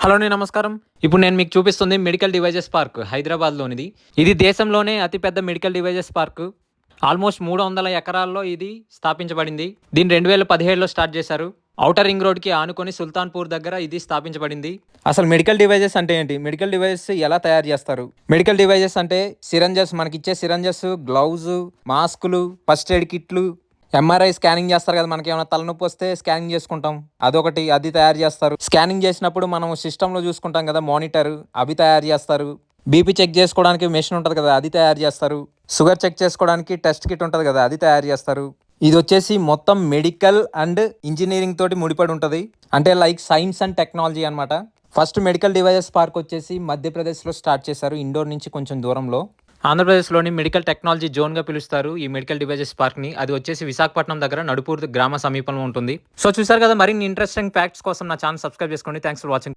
Hello అండి, నమస్కారం. ఇప్పుడు నేను మీకు చూపిస్తుంది మెడికల్ డివైజెస్ పార్క్ హైదరాబాద్‌లోనిది. ఇది దేశంలోనే అతిపెద్ద మెడికల్ డివైజెస్ పార్క్. ఆల్మోస్ట్ 300 ఎకరాల్లో ఇది స్థాపించబడింది. దీన్ని 2017లో స్టార్ట్ చేశారు. ఔటర్ రింగ్ రోడ్‌కి ఆనుకొని సుల్తాన్‌పూర్ దగ్గర ఇది స్థాపించబడింది. అసలు మెడికల్ డివైజెస్ అంటే ఏంటి? మెడికల్ డివైజెస్ ఎలా తయారు చేస్తారు? మెడికల్ డివైజెస్ అంటే సిరంజెస్, మనకిచ్చే సిరంజెస్, గ్లౌజు, మాస్కులు, ఫస్ట్ ఎయిడ్ కిట్లు, ఎంఆర్ఐ స్కానింగ్ చేస్తారు కదా, మనకి ఏమైనా తలనొప్పి వస్తే స్కానింగ్ చేసుకుంటాం, అదొకటి, అది తయారు చేస్తారు. స్కానింగ్ చేసినప్పుడు మనం సిస్టంలో చూసుకుంటాం కదా, మానిటర్, అవి తయారు చేస్తారు. బీపీ చెక్ చేసుకోవడానికి మెషిన్ ఉంటుంది కదా, అది తయారు చేస్తారు. షుగర్ చెక్ చేసుకోవడానికి టెస్ట్ కిట్ ఉంటుంది కదా, అది తయారు చేస్తారు. ఇది వచ్చేసి మొత్తం మెడికల్ అండ్ ఇంజనీరింగ్ తోటి ముడిపడి ఉంటుంది. అంటే లైక్ సైన్స్ అండ్ టెక్నాలజీ అనమాట. ఫస్ట్ మెడికల్ డివైజెస్ పార్క్ వచ్చేసి మధ్యప్రదేశ్లో స్టార్ట్ చేశారు, ఇండోర్ నుంచి కొంచెం దూరంలో. ఆంధ్రప్రదేశ్లోని మెడికల్ టెక్నాలజీ జోన్గా పిలుస్తారు ఈ మెడికల్ డివైజెస్ పార్క్ని. అది వచ్చేసి విశాఖపట్నం దగ్గర నడుపూర్ గ్రామ సమీపంలో ఉంటుంది. సో చూసారు కదా, మరిన్ని ఇంట్రెస్టింగ్ ఫ్యాక్ట్స్ కోసం నా ఛానల్ సబ్స్క్రైబ్ చేసుకోండి. Thanks for watching.